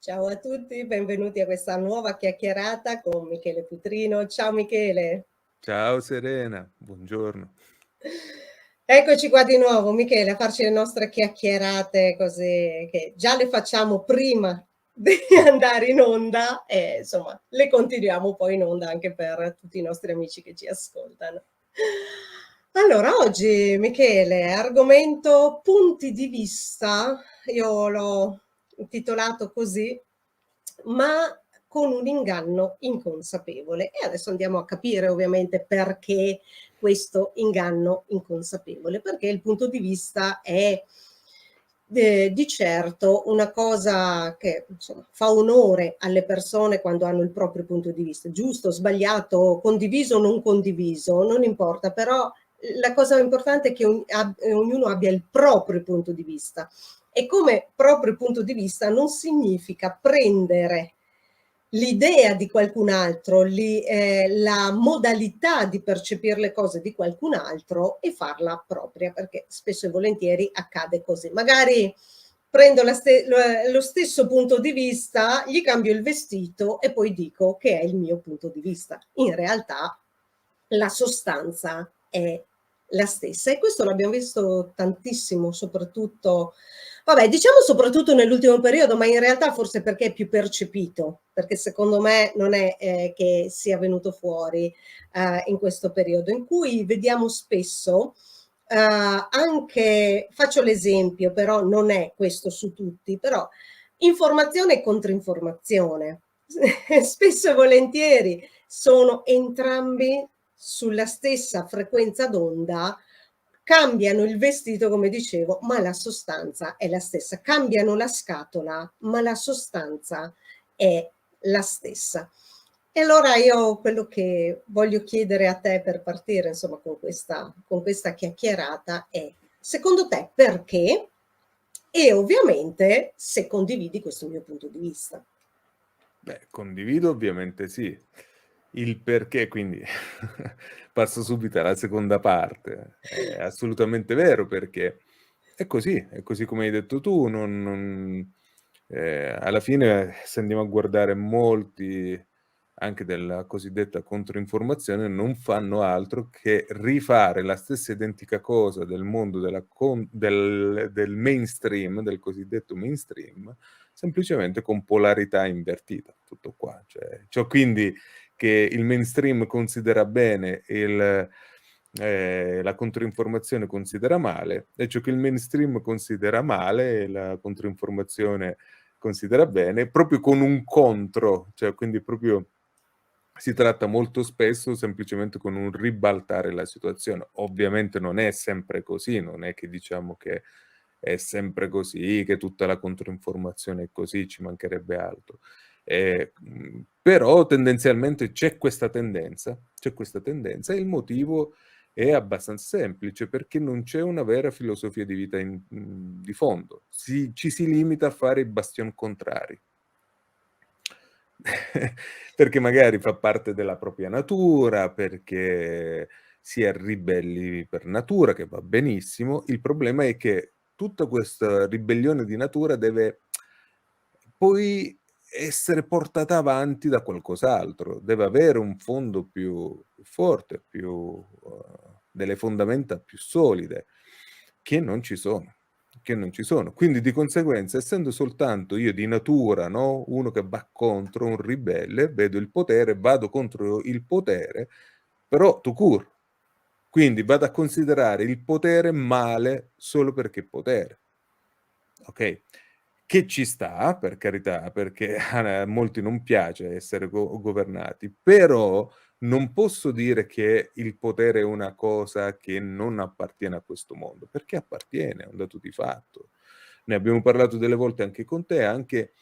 Ciao a tutti, benvenuti a questa nuova chiacchierata con Michele Putrino. Ciao Michele. Ciao Serena, buongiorno. Eccoci qua di nuovo, Michele, a farci le nostre chiacchierate così che già le facciamo prima di andare in onda e insomma le continuiamo poi in onda anche per tutti i nostri amici che ci ascoltano. Allora, oggi Michele, argomento punti di vista, io l'ho intitolato così, ma con un inganno inconsapevole. E adesso andiamo a capire ovviamente perché questo inganno inconsapevole, perché il punto di vista è di certo una cosa che insomma fa onore alle persone quando hanno il proprio punto di vista, giusto, sbagliato, condiviso o non condiviso, non importa, però la cosa importante è che ognuno abbia il proprio punto di vista e come proprio punto di vista non significa prendere l'idea di qualcun altro, la modalità di percepire le cose di qualcun altro e farla propria, perché spesso e volentieri accade così. Magari prendo lo stesso punto di vista, gli cambio il vestito e poi dico che è il mio punto di vista. In realtà la sostanza è la stessa e questo l'abbiamo visto tantissimo, soprattutto vabbè, diciamo soprattutto nell'ultimo periodo, ma in realtà forse perché è più percepito, perché secondo me non è che sia venuto fuori in questo periodo, in cui vediamo spesso anche, faccio l'esempio, però non è questo su tutti, però informazione e controinformazione. Spesso e volentieri sono entrambi sulla stessa frequenza d'onda, cambiano il vestito, come dicevo, ma la sostanza è la stessa. Cambiano la scatola, ma la sostanza è la stessa. E allora io quello che voglio chiedere a te per partire, insomma, con questa chiacchierata è, secondo te perché? E ovviamente se condividi questo mio punto di vista. Beh, condivido ovviamente sì. Il perché, quindi passo subito alla seconda parte. È assolutamente vero perché è così come hai detto tu, alla fine se andiamo a guardare molti anche della cosiddetta controinformazione non fanno altro che rifare la stessa identica cosa del mondo del mainstream, del cosiddetto mainstream, semplicemente con polarità invertita, tutto qua. Cioè quindi che il mainstream considera bene la controinformazione considera male, e ciò che il mainstream considera male la controinformazione considera bene, proprio con un contro, cioè quindi proprio si tratta molto spesso semplicemente con un ribaltare la situazione. Ovviamente non è sempre così, non è che diciamo che è sempre così, che tutta la controinformazione è così, ci mancherebbe altro. Però tendenzialmente c'è questa tendenza e il motivo è abbastanza semplice, perché non c'è una vera filosofia di vita di fondo. Ci si limita a fare i bastion contrari. Perché magari fa parte della propria natura, perché si è ribelli per natura, che va benissimo. Il problema è che tutta questa ribellione di natura deve poi essere portata avanti da qualcos'altro, deve avere un fondo più forte, delle fondamenta più solide, che non ci sono. Quindi di conseguenza, essendo soltanto io di natura, no, uno che va contro, un ribelle, vedo il potere, vado contro il potere, però tout court. Quindi vado a considerare il potere male solo perché è potere. Ok? Che ci sta, per carità, perché a molti non piace essere governati, però non posso dire che il potere è una cosa che non appartiene a questo mondo, perché appartiene, è un dato di fatto. Ne abbiamo parlato delle volte anche con te, anche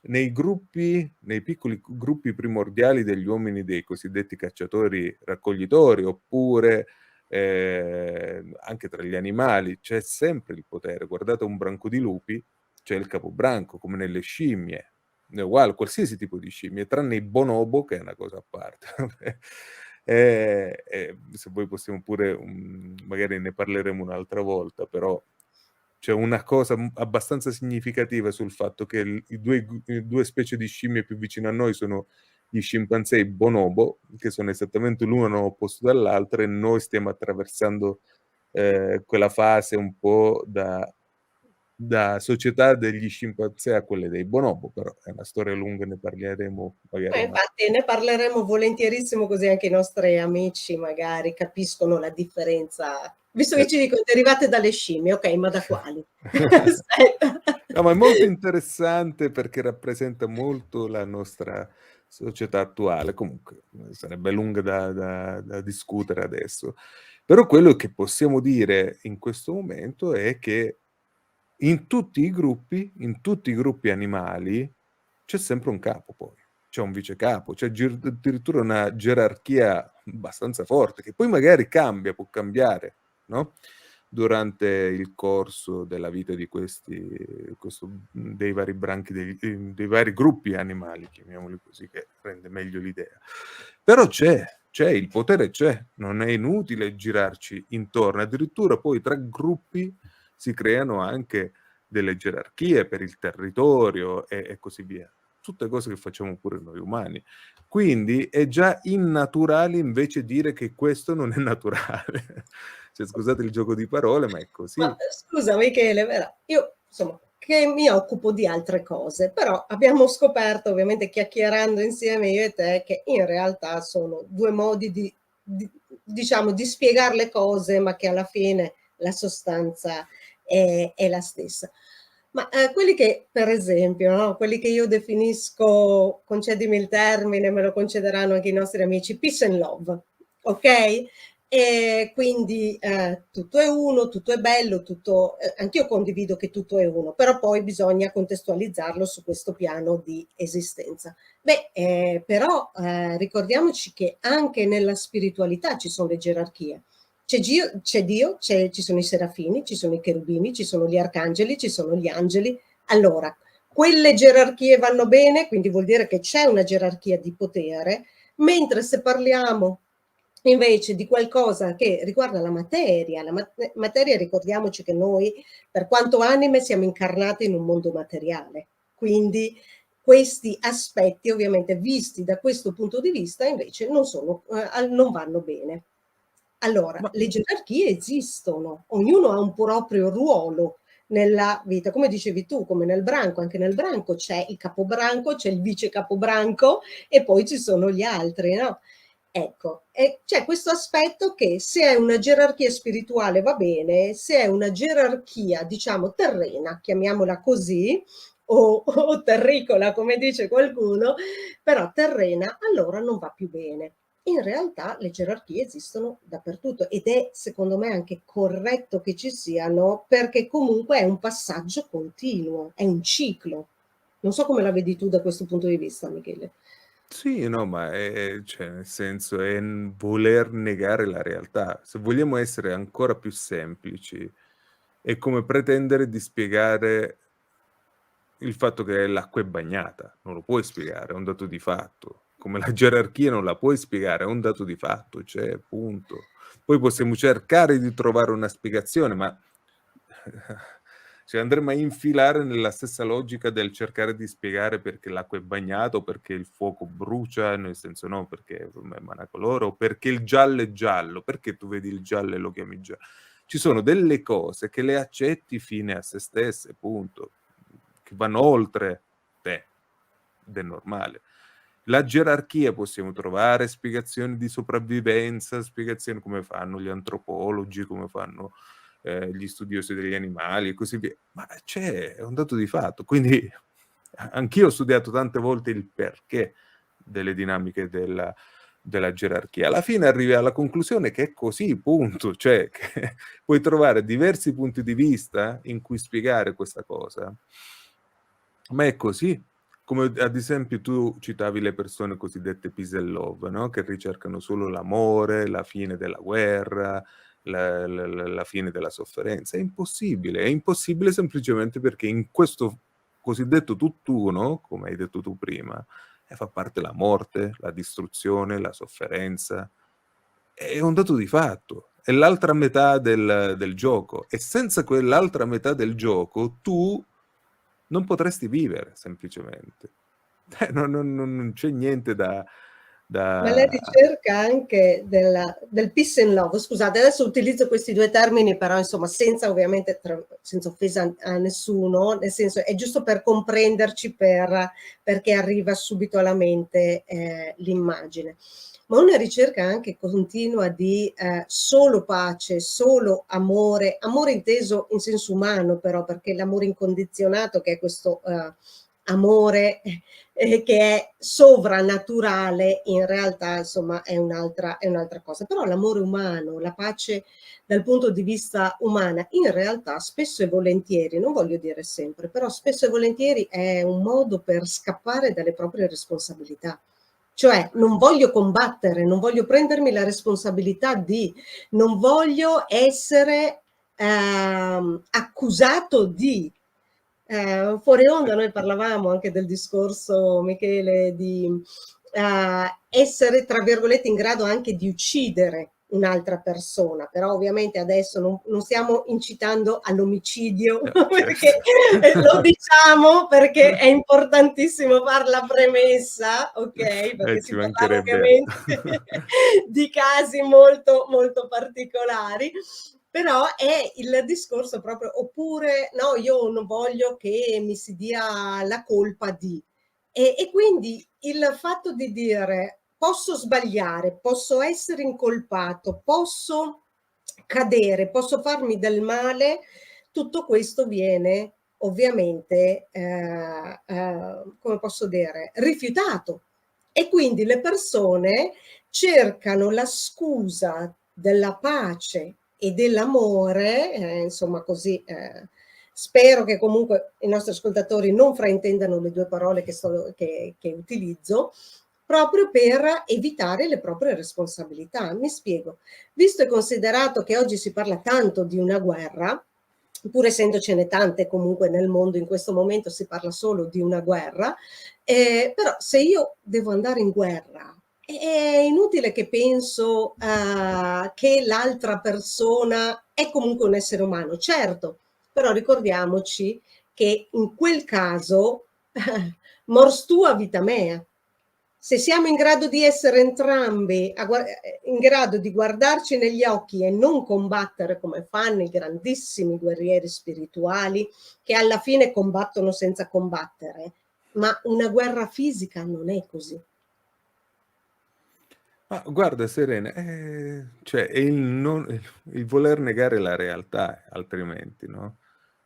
nei gruppi, nei piccoli gruppi primordiali degli uomini, dei cosiddetti cacciatori raccoglitori, oppure anche tra gli animali, c'è sempre il potere. Guardate un branco di lupi, c'è il capobranco, come nelle scimmie, è uguale, qualsiasi tipo di scimmie, tranne i bonobo, che è una cosa a parte. Se voi possiamo pure, magari ne parleremo un'altra volta, però C'è una cosa abbastanza significativa sul fatto che i due specie di scimmie più vicine a noi sono gli scimpanzé e i bonobo, che sono esattamente l'uno opposto dall'altro, e noi stiamo attraversando quella fase un po' da società degli scimpanzé a quelle dei bonobo, però è una storia lunga, ne parleremo magari un altro. Infatti ne parleremo volentierissimo, così anche i nostri amici magari capiscono la differenza. Visto che ci dicono derivate dalle scimmie, ok, ma da quali? Aspetta. No, ma è molto interessante perché rappresenta molto la nostra società attuale. Comunque, sarebbe lunga da discutere adesso. Però quello che possiamo dire in questo momento è che in tutti i gruppi animali, c'è sempre un capo poi, c'è un vicecapo, c'è addirittura una gerarchia abbastanza forte, che poi magari cambia, può cambiare, no? Durante il corso della vita di dei vari branchi, dei vari gruppi animali, chiamiamoli così, che rende meglio l'idea. Però il potere c'è, non è inutile girarci intorno, addirittura poi tra gruppi si creano anche delle gerarchie per il territorio e così via. Tutte cose che facciamo pure noi umani. Quindi è già innaturale invece dire che questo non è naturale. Cioè, scusate il gioco di parole, ma è così. Ma scusa Michele, io insomma che mi occupo di altre cose, però abbiamo scoperto, ovviamente chiacchierando insieme io e te, che in realtà sono due modi diciamo, di spiegare le cose, ma che alla fine la sostanza è la stessa. Ma quelli che, per esempio, no? Quelli che io definisco, concedimi il termine, me lo concederanno anche i nostri amici, peace and love, ok? E quindi tutto è uno, tutto è bello, anch'io condivido che tutto è uno, però poi bisogna contestualizzarlo su questo piano di esistenza. Però ricordiamoci che anche nella spiritualità ci sono le gerarchie. C'è Dio, ci sono i serafini, ci sono i cherubini, ci sono gli arcangeli, ci sono gli angeli. Allora, quelle gerarchie vanno bene, quindi vuol dire che c'è una gerarchia di potere, mentre se parliamo invece di qualcosa che riguarda la materia, ricordiamoci che noi, per quanto anime, siamo incarnati in un mondo materiale. Quindi questi aspetti, ovviamente, visti da questo punto di vista, invece non vanno bene. Allora, Ma le gerarchie esistono, ognuno ha un proprio ruolo nella vita, come dicevi tu, come nel branco, anche nel branco c'è il capobranco, c'è il vice capobranco e poi ci sono gli altri, no? Ecco, e c'è questo aspetto che se è una gerarchia spirituale va bene, se è una gerarchia, diciamo, terrena, chiamiamola così, o terricola, come dice qualcuno, però terrena, allora non va più bene. In realtà le gerarchie esistono dappertutto ed è secondo me anche corretto che ci siano, perché comunque è un passaggio continuo, è un ciclo. Non so come la vedi tu da questo punto di vista, Michele. sì, no, ma cioè, nel senso, è voler negare la realtà. Se vogliamo essere ancora più semplici, è come pretendere di spiegare il fatto che l'acqua è bagnata. Non lo puoi spiegare, è un dato di fatto. Come la gerarchia non la puoi spiegare, è un dato di fatto, c'è, punto. Poi possiamo cercare di trovare una spiegazione, ma cioè andremo a infilare nella stessa logica del cercare di spiegare perché l'acqua è bagnata o perché il fuoco brucia, nel senso no, perché emana colore, o perché il giallo è giallo, perché tu vedi il giallo e lo chiami giallo. Ci sono delle cose che le accetti fine a se stesse, punto, che vanno oltre te, ed è normale. La gerarchia possiamo trovare spiegazioni di sopravvivenza, spiegazioni come fanno gli antropologi, come fanno gli studiosi degli animali e così via, ma è un dato di fatto. Quindi anch'io ho studiato tante volte il perché delle dinamiche della gerarchia. Alla fine arrivi alla conclusione che è così, punto. Cioè, che puoi trovare diversi punti di vista in cui spiegare questa cosa, ma è così. Come ad esempio tu citavi le persone cosiddette peace and love, no? Che ricercano solo l'amore, la fine della guerra, la fine della sofferenza. È impossibile semplicemente perché in questo cosiddetto tutt'uno, come hai detto tu prima, fa parte la morte, la distruzione, la sofferenza. È un dato di fatto. è l'altra metà del gioco, e senza quell'altra metà del gioco tu non potresti vivere, semplicemente. Non c'è niente Ma la da... ricerca anche del peace and love, scusate, adesso utilizzo questi due termini, però insomma senza ovviamente, senza offesa a nessuno, nel senso è giusto per comprenderci, perché arriva subito alla mente l'immagine. Ma una ricerca anche continua di solo pace, solo amore, amore inteso in senso umano però, perché l'amore incondizionato, che è questo amore che è sovrannaturale, in realtà insomma è un'altra cosa. Però l'amore umano, la pace dal punto di vista umana, in realtà spesso e volentieri, non voglio dire sempre, però spesso e volentieri è un modo per scappare dalle proprie responsabilità. Cioè non voglio combattere, non voglio prendermi la responsabilità non voglio essere accusato di. Fuori onda noi parlavamo anche del discorso, Michele, di essere, tra virgolette, in grado anche di uccidere un'altra persona, però ovviamente adesso non stiamo incitando all'omicidio, perché lo diciamo perché è importantissimo fare la premessa, ok? Perché Ci si parlava mancherebbe ovviamente altro. di casi molto, molto particolari, però è il discorso proprio, oppure no, io non voglio che mi si dia la colpa di. E quindi il fatto di dire posso sbagliare, posso essere incolpato, posso cadere, posso farmi del male, tutto questo viene ovviamente, come posso dire, rifiutato. E quindi le persone cercano la scusa della pace e dell'amore, insomma così, spero che comunque i nostri ascoltatori non fraintendano le due parole che utilizzo, proprio per evitare le proprie responsabilità. Mi spiego. Visto e considerato che oggi si parla tanto di una guerra, pur essendocene tante comunque nel mondo, in questo momento si parla solo di una guerra, però se io devo andare in guerra, è inutile che penso che l'altra persona è comunque un essere umano, certo, però ricordiamoci che in quel caso mors tua vita mea. Se siamo in grado di essere entrambi in grado di guardarci negli occhi e non combattere come fanno i grandissimi guerrieri spirituali, che alla fine combattono senza combattere, ma una guerra fisica non è così. Ma guarda Serena, cioè è il voler negare la realtà, altrimenti, no?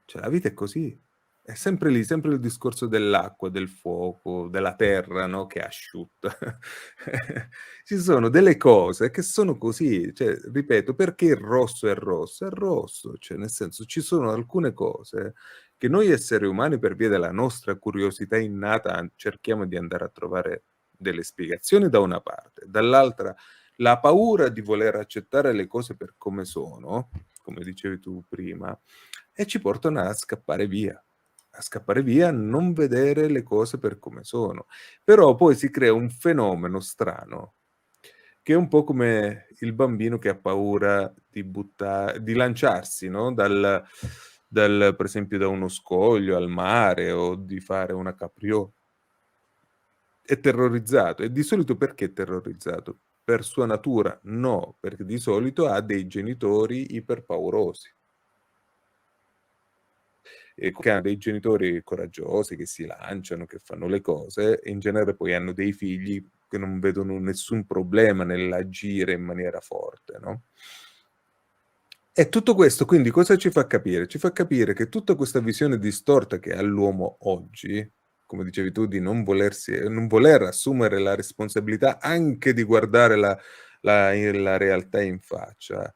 Cioè la vita è così, è sempre lì, sempre il discorso dell'acqua, del fuoco, della terra, no? Che è asciutta. Ci sono delle cose che sono così, cioè, ripeto, perché il rosso è rosso? È rosso, cioè nel senso ci sono alcune cose che noi esseri umani, per via della nostra curiosità innata, cerchiamo di andare a trovare delle spiegazioni da una parte, dall'altra la paura di voler accettare le cose per come sono, come dicevi tu prima, e ci portano a scappare via, a non vedere le cose per come sono. Però poi si crea un fenomeno strano, che è un po' come il bambino che ha paura di lanciarsi, no? Per esempio da uno scoglio al mare, o di fare una capriò. È terrorizzato. E di solito perché è terrorizzato? Per sua natura? No, perché di solito ha dei genitori iperpaurosi. E che hanno dei genitori coraggiosi, che si lanciano, che fanno le cose, e in genere poi hanno dei figli che non vedono nessun problema nell'agire in maniera forte, no? E tutto questo quindi cosa ci fa capire? Ci fa capire che tutta questa visione distorta che ha l'uomo oggi, come dicevi tu, di non voler assumere la responsabilità anche di guardare la realtà in faccia,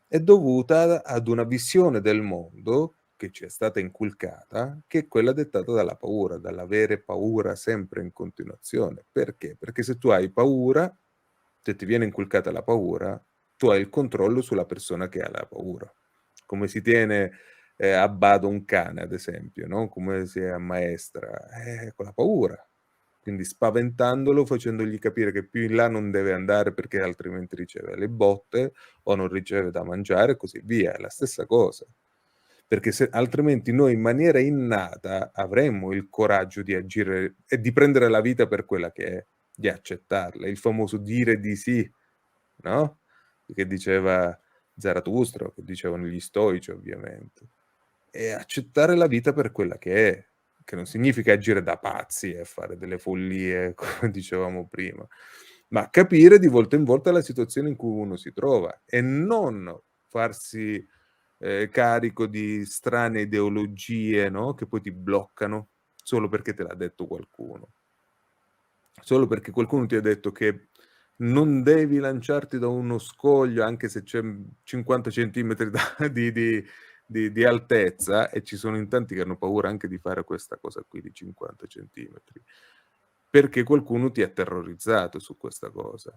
è dovuta ad una visione del mondo che ci è stata inculcata, che è quella dettata dalla paura, dall'avere paura sempre in continuazione. Perché? Perché se tu hai paura, se ti viene inculcata la paura, tu hai il controllo sulla persona che ha la paura. Come si tiene a bado un cane, ad esempio, no? Come si ammaestra? Con la paura. quindi spaventandolo, facendogli capire che più in là non deve andare perché altrimenti riceve le botte o non riceve da mangiare e così via. È la stessa cosa. Perché altrimenti noi in maniera innata avremmo il coraggio di agire e di prendere la vita per quella che è, di accettarla, il famoso dire di sì, no? Che diceva Zarathustra, che dicevano gli stoici ovviamente. E accettare la vita per quella che è, che non significa agire da pazzi e fare delle follie, come dicevamo prima, ma capire di volta in volta la situazione in cui uno si trova e non farsi carico di strane ideologie, no? Che poi ti bloccano solo perché te l'ha detto qualcuno. Solo perché qualcuno ti ha detto che non devi lanciarti da uno scoglio anche se c'è 50 centimetri di altezza, e ci sono in tanti che hanno paura anche di fare questa cosa qui di 50 centimetri, perché qualcuno ti ha terrorizzato su questa cosa,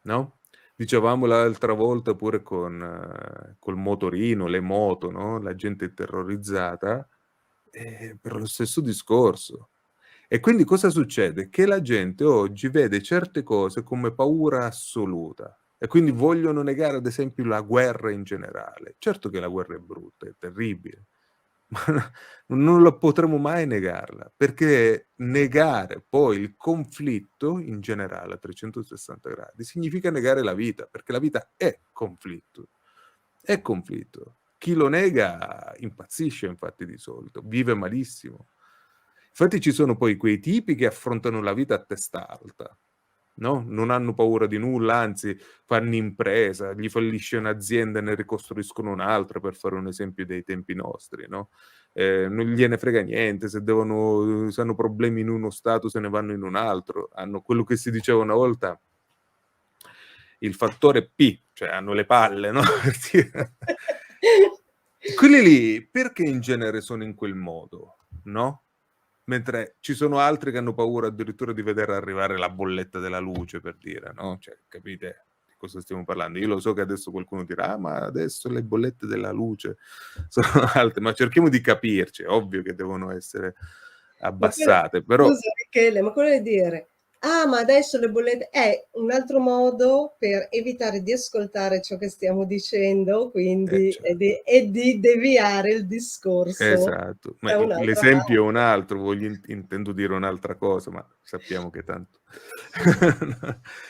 no? Dicevamo l'altra volta pure col motorino, le moto, no? La gente è terrorizzata per lo stesso discorso. E quindi cosa succede? Che la gente oggi vede certe cose come paura assoluta e quindi vogliono negare ad esempio la guerra in generale. Certo che la guerra è brutta, è terribile, ma non la potremo mai negarla, perché negare poi il conflitto in generale a 360 gradi significa negare la vita, perché la vita è conflitto. È conflitto. Chi lo nega impazzisce, infatti, di solito, vive malissimo. Infatti ci sono poi quei tipi che affrontano la vita a testa alta, no? Non hanno paura di nulla, anzi fanno impresa, gli fallisce un'azienda e ne ricostruiscono un'altra, per fare un esempio dei tempi nostri, no? Non gliene frega niente, se hanno problemi in uno stato se ne vanno in un altro, hanno quello che si diceva una volta, il fattore P, cioè hanno le palle, no? Quelli lì perché in genere sono in quel modo, no? Mentre ci sono altri che hanno paura addirittura di vedere arrivare la bolletta della luce, per dire, no? Cioè, capite di cosa stiamo parlando? Io lo so che adesso qualcuno dirà, ma adesso le bollette della luce sono alte, ma cerchiamo di capirci, è ovvio che devono essere Ma quello, abbassate, però scusa Michele, ma quello di dire: "Ah, ma adesso le bollette", è un altro modo per evitare di ascoltare ciò che stiamo dicendo, quindi certo. e di deviare il discorso Esatto, ma da un'altra l'esempio è un parte. altro, intendo dire un'altra cosa, ma sappiamo che tanto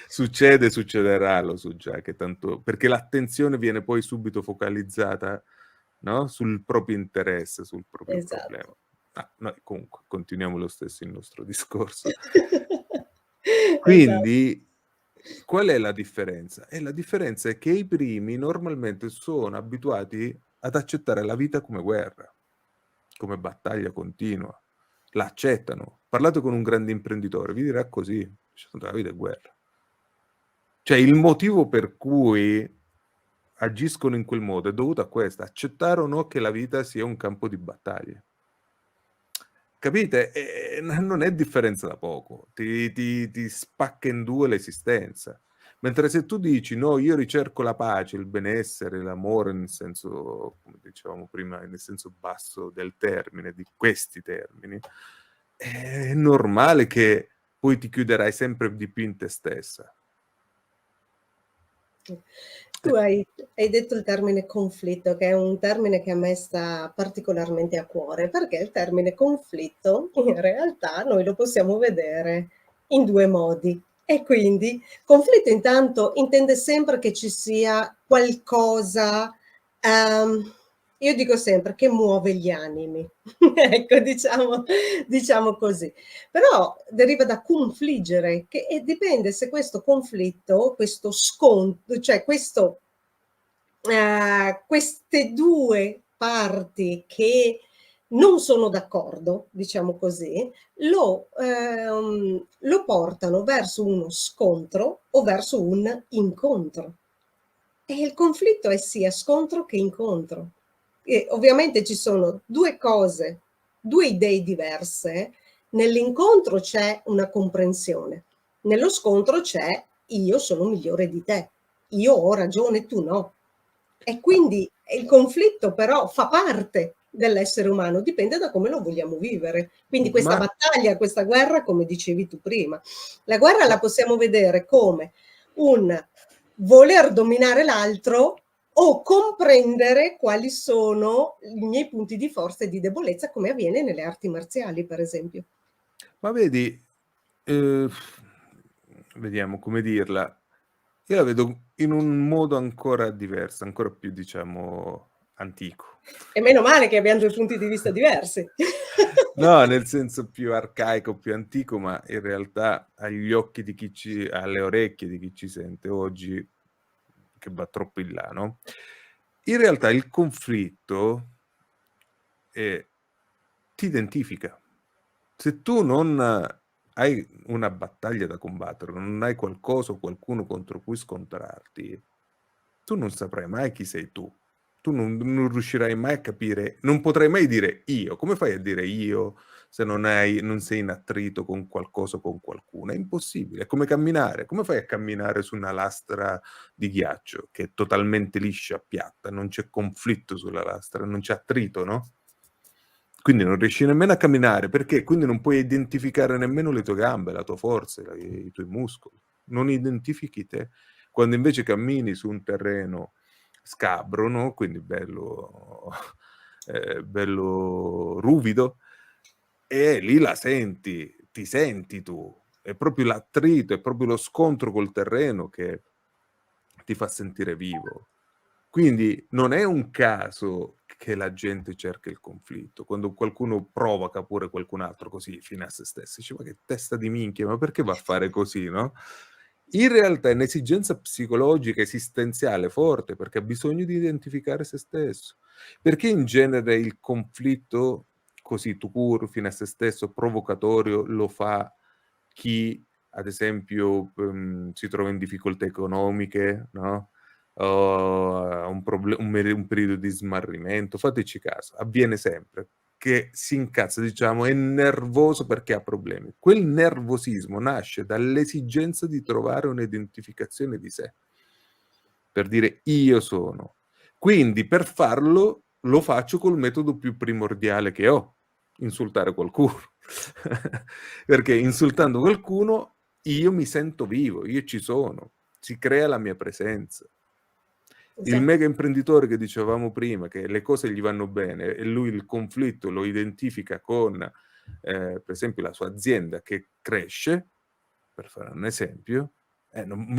succede, succederà, lo so già che tanto, perché l'attenzione viene poi subito focalizzata, no? Sul proprio interesse, sul proprio problema. Esatto. Noi comunque continuiamo lo stesso il nostro discorso. Esa Quindi qual è la differenza? La differenza è che i primi normalmente sono abituati ad accettare la vita come guerra, come battaglia continua. L'accettano. Parlate con un grande imprenditore, vi dirà così: la vita è guerra. Cioè il motivo per cui agiscono in quel modo è dovuto a questo: accettare o no che la vita sia un campo di battaglia. Capite? Non è differenza da poco, ti spacca in due l'esistenza. Mentre se tu dici: "No, io ricerco la pace, il benessere, l'amore", nel senso, come dicevamo prima, nel senso basso del termine, di questi termini, è normale che poi ti chiuderai sempre di più in te stessa. Tu hai detto il termine conflitto, che è un termine che a me sta particolarmente a cuore, perché il termine conflitto in realtà noi lo possiamo vedere in 2 modi. E quindi conflitto intanto intende sempre che ci sia qualcosa, io dico sempre, che muove gli animi. Ecco, diciamo così. Però deriva da confliggere, che e dipende se questo conflitto, questo cioè queste 2 parti che non sono d'accordo, diciamo così, lo portano verso uno scontro o verso un incontro. E il conflitto è sia scontro che incontro. E ovviamente ci sono 2 cose, 2 idee diverse. Nell'incontro c'è una comprensione, nello scontro c'è: io sono migliore di te, io ho ragione, tu no. E Ma quindi il conflitto però fa parte dell'essere umano, dipende da come lo vogliamo vivere. Quindi questa Ma, battaglia, questa guerra, come dicevi tu prima, la guerra la ma possiamo vedere come un voler dominare l'altro o comprendere quali sono i miei punti di forza e di debolezza, come avviene nelle arti marziali, per esempio. Ma vedi, ehm, vediamo come dirla, io la vedo in un modo ancora diverso, ancora più diciamo antico. E meno male che abbiamo 2 punti di vista diversi. No, nel senso più arcaico, più antico, ma in realtà agli occhi di chi ci alle orecchie di chi ci sente oggi, che va troppo in là, no, in realtà il conflitto, ti identifica. Se tu non hai una battaglia da combattere, non hai qualcosa o qualcuno contro cui scontrarti, tu non saprai mai chi sei tu. Tu non riuscirai mai a capire, non potrai mai dire io. Come fai a dire io se non sei in attrito con qualcosa o con qualcuno? È impossibile. È come camminare. Come fai a camminare su una lastra di ghiaccio che è totalmente liscia, piatta, non c'è conflitto sulla lastra, non c'è attrito, no? Quindi non riesci nemmeno a camminare, perché quindi non puoi identificare nemmeno le tue gambe, la tua forza, i tuoi muscoli. Non identifichi te. Quando invece cammini su un terreno scabro, no? Quindi bello, bello ruvido, e lì la senti, ti senti tu. È proprio l'attrito, è proprio lo scontro col terreno che ti fa sentire vivo. Quindi non è un caso che la gente cerca il conflitto. Quando qualcuno provoca pure qualcun altro così, fine a se stesso, dice: "Ma che testa di minchia, ma perché va a fare così?" No? In realtà è un'esigenza psicologica esistenziale forte, perché ha bisogno di identificare se stesso. Perché in genere il conflitto così tout court, fine a se stesso, provocatorio, lo fa chi, ad esempio, si trova in difficoltà economiche, no? O ha un periodo di smarrimento. Fateci caso, avviene sempre che si incazza, diciamo, è nervoso perché ha problemi. Quel nervosismo nasce dall'esigenza di trovare un'identificazione di sé, per dire io sono. Quindi per farlo lo faccio col metodo più primordiale che ho, insultare qualcuno. Perché insultando qualcuno io mi sento vivo, io ci sono, si crea la mia presenza. Il Esatto, mega imprenditore che dicevamo prima, che le cose gli vanno bene e lui il conflitto lo identifica con, per esempio, la sua azienda che cresce, per fare un esempio,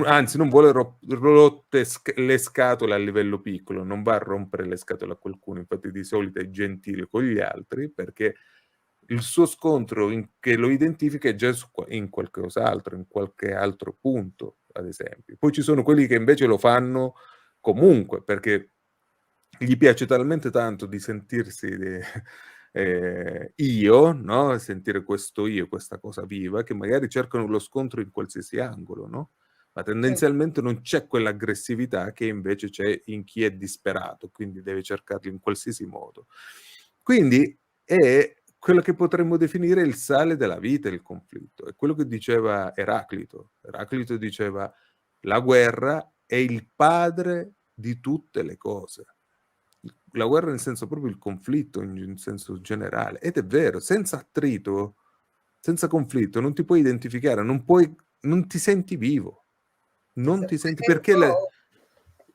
anzi non vuole rotte le scatole a livello piccolo, non va a rompere le scatole a qualcuno, infatti di solito è gentile con gli altri, perché il suo scontro che lo identifica è già in qualcos'altro, in qualche altro punto, ad esempio. Poi ci sono quelli che invece lo fanno comunque, perché gli piace talmente tanto di sentirsi io, no? Sentire questo io, questa cosa viva, che magari cercano lo scontro in qualsiasi angolo, no? Ma cer tendenzialmente non c'è quell'aggressività che invece c'è in chi è disperato, quindi deve cercarlo in qualsiasi modo. Quindi è quello che potremmo definire il sale della vita, il conflitto. È quello che diceva Eraclito. Eraclito diceva: la guerra è il padre di tutte le cose. La guerra nel senso proprio il conflitto in senso generale. Ed è vero, senza attrito, senza conflitto non ti puoi identificare, non ti senti vivo. Non ti senti perché le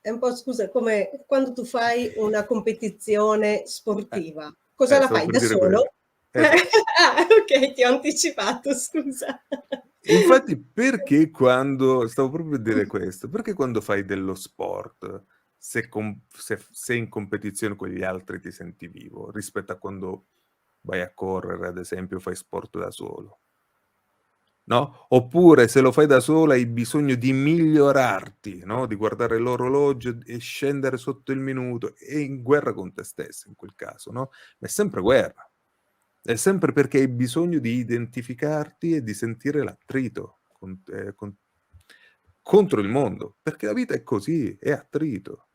è un po' scusa, come quando tu fai una competizione sportiva. Cosa la stavo fai, per da dire quello. solo? Esatto. Ah, okay, ti ho anticipato, scusa. Infatti perché quando stavo proprio a dire questo, perché quando fai dello sport, se sei in competizione con gli altri ti senti vivo, rispetto a quando vai a correre, ad esempio, fai sport da solo, no, oppure se lo fai da solo hai bisogno di migliorarti, no, di guardare l'orologio e scendere sotto il minuto, è in guerra con te stesso in quel caso, no, è sempre guerra. È sempre perché hai bisogno di identificarti e di sentire l'attrito contro il mondo, perché la vita è così, è attrito.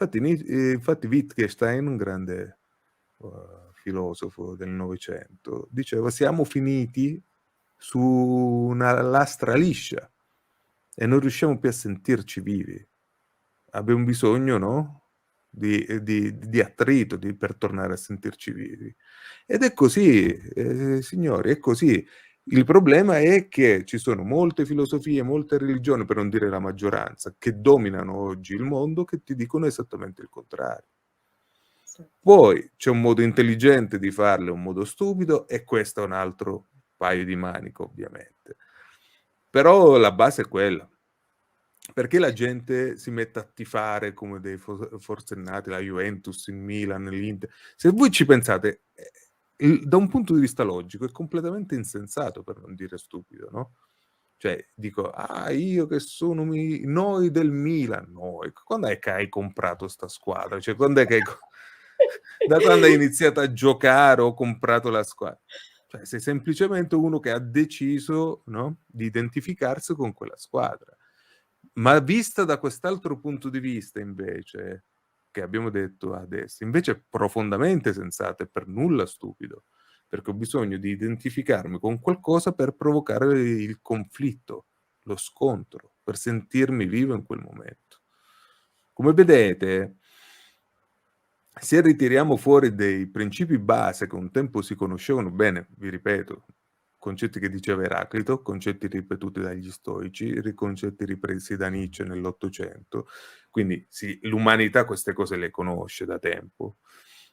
Infatti Wittgenstein, un grande filosofo del Novecento, diceva: siamo finiti su una lastra liscia e non riusciamo più a sentirci vivi. Abbiamo bisogno, no? di attrito per tornare a sentirci vivi. Ed è così, signori, è così. Il problema è che ci sono molte filosofie, molte religioni, per non dire la maggioranza, che dominano oggi il mondo, che ti dicono esattamente il contrario. Poi c'è un modo intelligente di farlo e un modo stupido, e questo è un altro paio di maniche, ovviamente. Però la base è quella. Perché la gente si mette a tifare come dei forsennati, la Juventus, il Milan, l'Inter? Se voi ci pensate, da un punto di vista logico, è completamente insensato, per non dire stupido, no? Cioè, dico, io che sono noi del Milan. Noi, quando è che hai comprato sta squadra? Cioè, quando è che da quando hai iniziato a giocare o comprato la squadra? Cioè, sei semplicemente uno che ha deciso, no, di identificarsi con quella squadra. Ma vista da quest'altro punto di vista, invece, che abbiamo detto adesso, invece è profondamente sensato e per nulla stupido, perché ho bisogno di identificarmi con qualcosa per provocare il conflitto, lo scontro, per sentirmi vivo in quel momento. Come vedete, se ritiriamo fuori dei principi base che un tempo si conoscevano bene, vi ripeto, concetti che diceva Eraclito, concetti ripetuti dagli stoici, concetti ripresi da Nietzsche nell'Ottocento, quindi sì, l'umanità queste cose le conosce da tempo,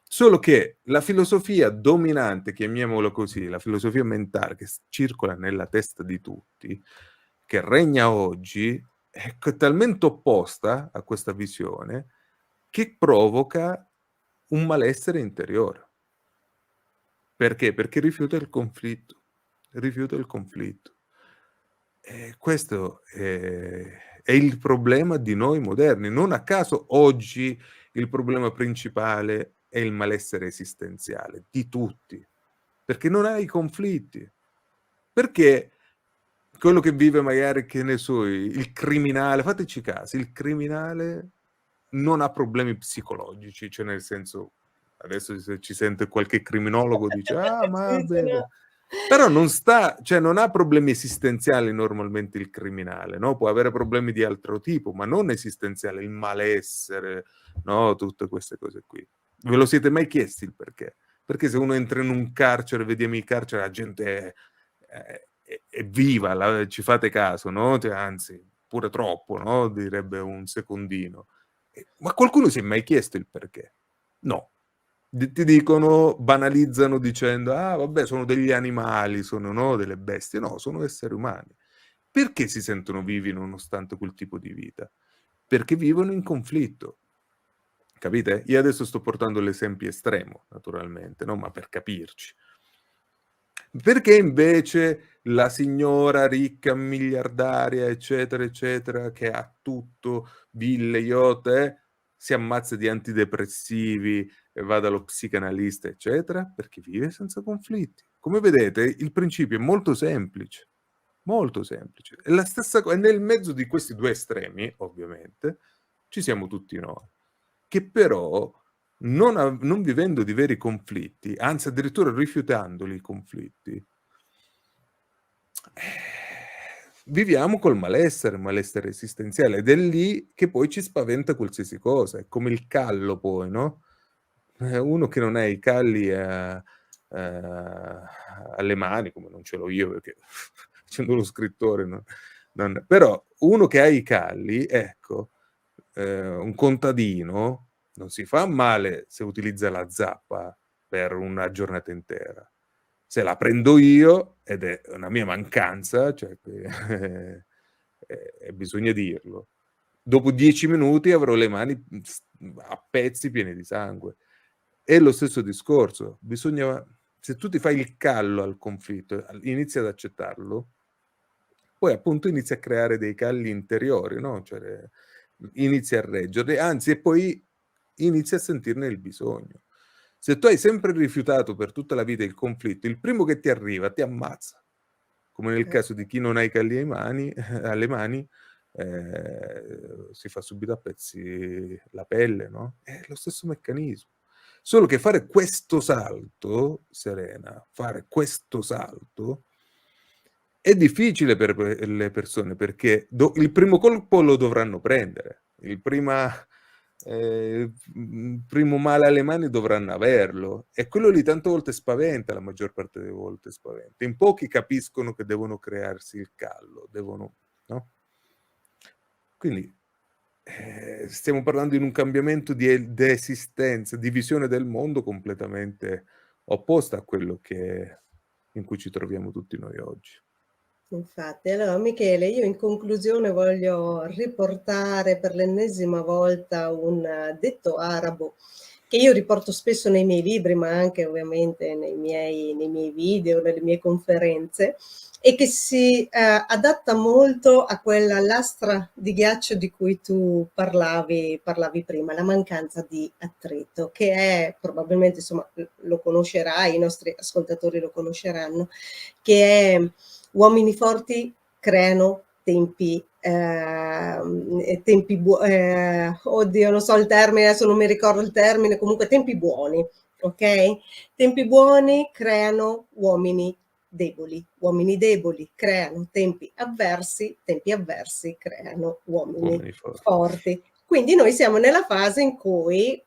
solo che la filosofia dominante, chiamiamolo così, la filosofia mentale che circola nella testa di tutti, che regna oggi, è talmente opposta a questa visione che provoca un malessere interiore. Perché? Perché rifiuta il conflitto. Rifiuta il conflitto. E questo è il problema di noi moderni. Non a caso oggi il problema principale è il malessere esistenziale di tutti. Perché non hai conflitti. Perché quello che vive magari, che ne so, il criminale, fateci caso, il criminale non ha problemi psicologici, cioè nel senso, adesso se ci sente qualche criminologo dice, ma Sì, sì, beh. no. Però non sta, cioè non ha problemi esistenziali normalmente il criminale, no? Può avere problemi di altro tipo, ma non esistenziale, il malessere, no? Tutte queste cose qui. Ve lo siete mai chiesti il perché? Perché se uno entra in un carcere, vediamo i carceri, la gente è viva, ci fate caso, no? Cioè, anzi, pure troppo, no? Direbbe un secondino. Ma qualcuno si è mai chiesto il perché? No. Ti dicono, banalizzano dicendo, vabbè, sono degli animali, sono, no, delle bestie. No, sono esseri umani. Perché si sentono vivi nonostante quel tipo di vita? Perché vivono in conflitto. Capite? Io adesso sto portando l'esempio estremo, naturalmente, no? Ma per capirci. Perché invece la signora ricca, miliardaria, eccetera, eccetera, che ha tutto, ville, yacht, si ammazza di antidepressivi e va dallo psicanalista, eccetera? Perché vive senza conflitti. Come vedete, il principio è molto semplice. Molto semplice. E la stessa cosa, nel mezzo di questi due estremi, ovviamente, ci siamo tutti noi, che però non vivendo di veri conflitti, anzi addirittura rifiutandoli i conflitti, viviamo col malessere esistenziale, ed è lì che poi ci spaventa qualsiasi cosa, è come il callo poi, no? Uno che non ha i calli alle mani, come non ce l'ho io, perché facendo lo scrittore, però uno che ha i calli, ecco, un contadino non si fa male se utilizza la zappa per una giornata intera. Se la prendo io, ed è una mia mancanza, cioè, e bisogna dirlo, dopo 10 minuti avrò le mani a pezzi piene di sangue. È lo stesso discorso, bisogna, se tu ti fai il callo al conflitto, inizi ad accettarlo, poi appunto inizi a creare dei calli interiori, no? Cioè, inizi a reggerli, anzi, e poi inizi a sentirne il bisogno. Se tu hai sempre rifiutato per tutta la vita il conflitto, il primo che ti arriva ti ammazza, come nel caso di chi non ha i calli alle mani, si fa subito a pezzi la pelle, no? È lo stesso meccanismo. Solo che fare questo salto, Serena, fare questo salto è difficile per le persone, perché il primo colpo lo dovranno prendere. primo male alle mani dovranno averlo, e quello lì tante volte spaventa, la maggior parte delle volte spaventa. In pochi capiscono che devono crearsi il callo, devono, no? Quindi stiamo parlando di un cambiamento di esistenza, di visione del mondo completamente opposta a quello in cui ci troviamo tutti noi oggi. Infatti. Allora Michele, io in conclusione voglio riportare per l'ennesima volta un detto arabo che io riporto spesso nei miei libri, ma anche ovviamente nei miei video, nelle mie conferenze, e che si adatta molto a quella lastra di ghiaccio di cui tu parlavi prima, la mancanza di attrito, che è probabilmente, insomma, lo conoscerai, i nostri ascoltatori lo conosceranno, che è uomini forti creano tempi, oddio, non so il termine, adesso non mi ricordo il termine, comunque tempi buoni, ok? Tempi buoni creano uomini deboli creano tempi avversi creano uomini Uomini forti. forti. Quindi noi siamo nella fase in cui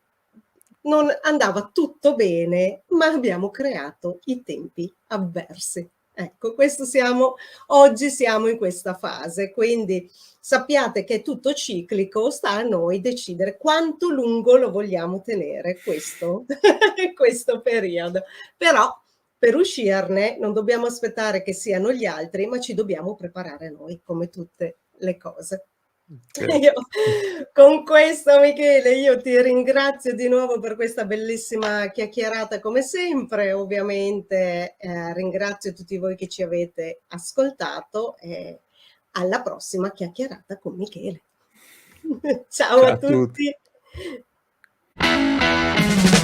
non andava tutto bene, ma abbiamo creato i tempi avversi. Ecco, oggi siamo in questa fase, quindi sappiate che è tutto ciclico, sta a noi decidere quanto lungo lo vogliamo tenere questo, questo periodo. Però per uscirne non dobbiamo aspettare che siano gli altri, ma ci dobbiamo preparare noi, come tutte le cose. Certo. Io, con questo Michele, io ti ringrazio di nuovo per questa bellissima chiacchierata come sempre, ovviamente ringrazio tutti voi che ci avete ascoltato e alla prossima chiacchierata con Michele. Ciao Ciao a a tutti. tutti.